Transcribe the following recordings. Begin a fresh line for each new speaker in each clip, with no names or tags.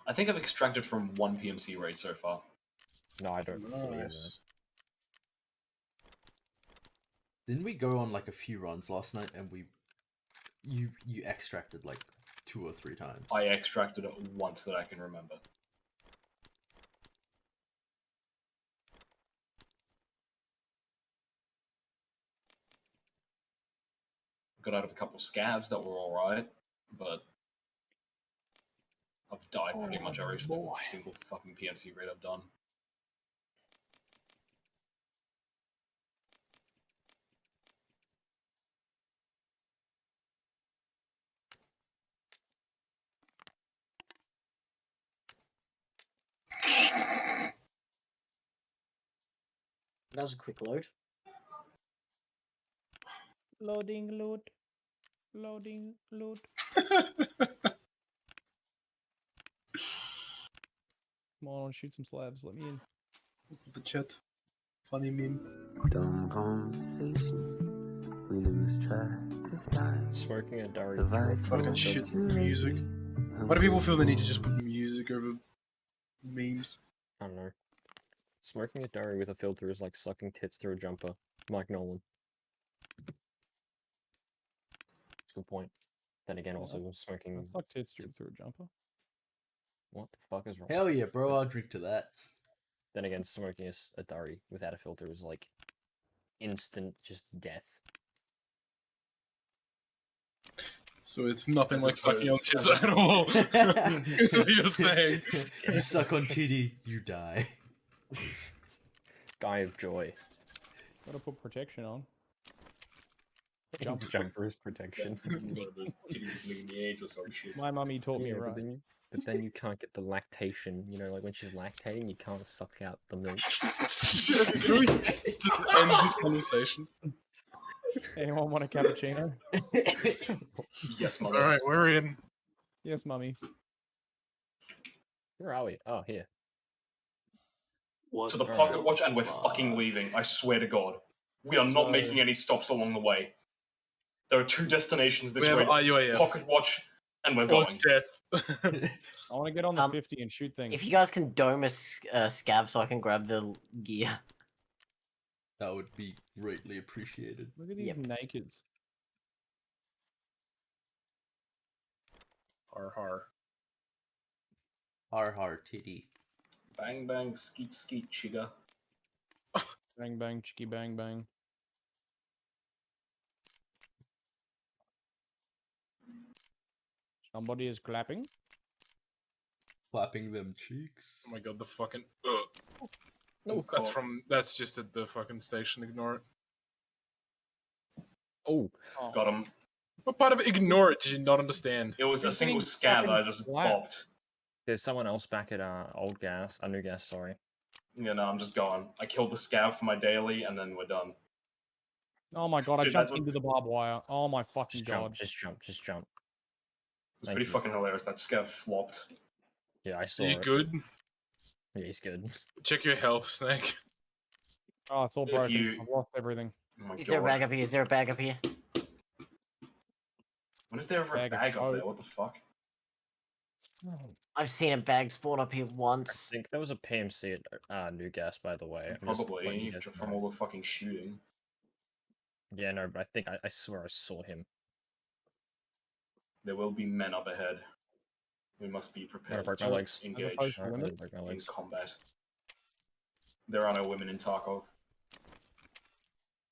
I think I've extracted from one PMC raid so far.
No, I don't believe that.
Nice.
Didn't we go on like a few runs last night and you extracted like 2 or 3 times?
I extracted it once that I can remember. Got out of a couple scavs that were alright, but I've died pretty much every single fucking PMC raid I've done.
That was a quick load.
Loading, load. Loading, load. Come on, shoot some slabs. Let me in.
The chat. Funny meme.
Dumb conversations, we lose track of time.
Smoking a Dari
The vibes
Fucking
won't
shit
get you
music.
ready,
Why do people feel the need to just put music over memes?
I don't know. Smoking a Dari with a filter is like sucking tits through a jumper. Mike Nolan. That's a good point. Then again, also smoking.
I sucked tits through a jumper.
What the fuck is wrong?
Hell yeah, bro! I'll drink to that.
Then again, smoking a Dari without a filter is like instant just death.
So it's nothing
As
like sucking on
opposed-
tits at all. That's what you're saying.
You suck on TD, you die.
Die of joy.
Gotta put protection on.
Jumper's protection.
AIDS or some shit.
My mummy taught me
Yeah,
right.
but then you can't get the lactation. You know, like when she's lactating, you can't suck out the milk.
Can we just end this conversation?
Anyone want a cappuccino?
Yes, mother.
Alright, we're in.
Yes, mummy.
Where are we? Oh, here.
What?
To the pocket watch, and we're fucking leaving. I swear to God, we are not
So-
making any stops along the way. There are 2 destinations this
We have
way:
IUAF.
pocket watch, and we're
Or
going.
death.
I want to get on the
Um,
50 and shoot things.
If you guys can dome a scav so I can grab the gear.
That would be greatly appreciated.
Look at these
Yep.
nakeds.
Har har.
Har TD.
Bang bang, skeet skeet, chigga.
Bang bang, chicky bang bang. Somebody is clapping.
Clapping them cheeks.
Oh my god, the fucking.
Oh,
That's
God.
from. That's just at the fucking station. Ignore it.
Oh,
Oh,
Got him.
What part of ignore it did you not understand?
It was a
He's
single
getting
scab that I
fucking
just
slapped.
bopped.
there's someone else back at old gas, new gas. Sorry.
Yeah, no, I'm just going. I killed the scab for my daily, and then we're done.
Oh my god, I
Dude,
jumped
that would-
into the barbed wire. Oh my fucking
Just jump,
god.
just jump, just jump.
It's
Thank
pretty
you.
fucking hilarious. That scav flopped.
Yeah, I saw
Are you
it.
good?
Yeah, he's good.
Check your health, Snake.
Oh, it's all
If
broken.
you-
I've lost everything.
Oh my
Is there a
God.
bag up here? Is there a bag up here?
When is there ever a
Bag of
bag up there?
coke.
What the fuck?
I've seen a bag spawn up here
I
once.
think there was a PMC at new gas, by the way. I'm just letting
Probably
you guys
from
know.
all the fucking shooting.
Yeah, no, but I think I swear I saw him.
There will be men up ahead. We must be prepared
broke my
to
legs.
engage
opposed to
Alright, I
women?
didn't break my
in
legs.
combat. There are no women in Tarkov.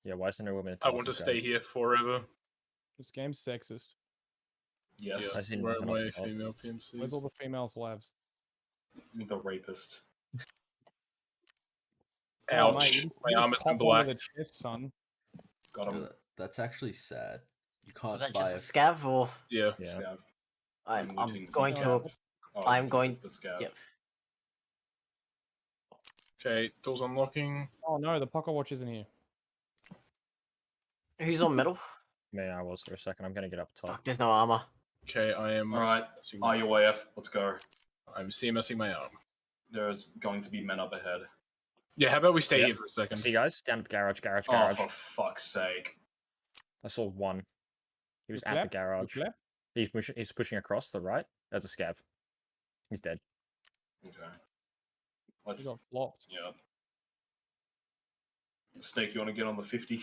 Yeah, why is there no women in
I want to
Tarkov,
stay
guys?
here forever.
This game's sexist.
Yes,
Yeah,
I seen
where
nothing
are
on
my
top.
female
Where's
PMCs?
all the female slabs?
the rapist.
Oh, mate,
Ouch.
you
My
just
arm has been
pop one with
blacked.
a chest, son.
Got him.
That's actually sad. You
Was
can't
that
buy
just
a
a scav or?
Yeah.
Yeah.
Scav.
I'm
looting for
going
the
to.
scav. Oh,
I'm
you
going-
loot the scav.
yep.
Okay, doors unlocking.
Oh no, the pocket watch isn't here.
Who's on metal?
May I was for a second. I'm gonna get up top.
Fuck, there's no armor.
Okay, I am.
Alright,
CMSing my-
IUAF, let's go.
I'm CMSing my arm.
There's going to be men up ahead.
Yeah, how about we stay
Yep.
here for a second?
See you guys down at the garage.
Oh,
Garage.
for fuck's sake.
I saw one. He was
You
at the
clap? You
garage.
clap?
He's pushing across the right. That's a scav. He's dead.
Okay.
He
Let's.
got flopped.
Yeah. Snake, you want to get on the 50?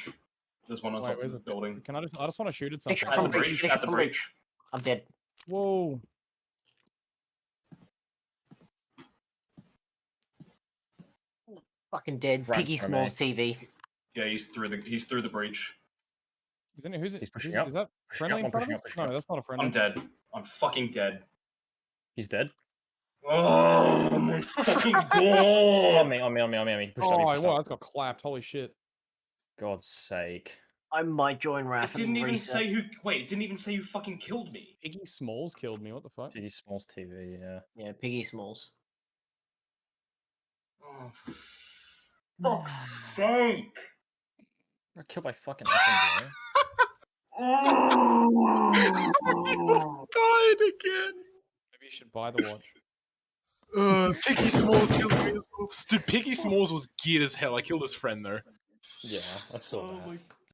There's one on
Wait,
top of
where's
this
it?
building.
Can I just want to shoot at
Make
something.
sure
At the
I'm breach,
breach.
make
At the
sure I'm breach.
breach.
I'm dead.
Whoa.
Fucking dead.
Right
Piggy
for
Smalls TV.
Yeah, he's through the breach.
Isn't it? Who's it?
He's pushing
who's it-
up.
Is that
Pushing
friendly
up,
in front
pushing
of
up,
us?
pushing
No,
up.
that's not a friendly.
I'm dead. I'm fucking dead.
He's dead.
Oh my fucking
On
god!
me, on me, on me, on me, on me. He pushed up,
Oh,
he
I
pushed
was.
up.
Got clapped. Holy shit.
God's sake.
I might join Raph.
It didn't
and
even
reset.
say who. Wait, it didn't even say who fucking killed me.
Piggy Smalls killed me. What the fuck?
Piggy Smalls TV, yeah.
Yeah, Piggy Smalls.
Oh, for fuck's sake!
I got killed by fucking Effing,
Died again.
Maybe you should buy the watch.
Piggy Smalls killed me as well. Dude, Piggy Smalls was geared as hell. I killed his friend though.
Yeah, I saw
Oh
that.
my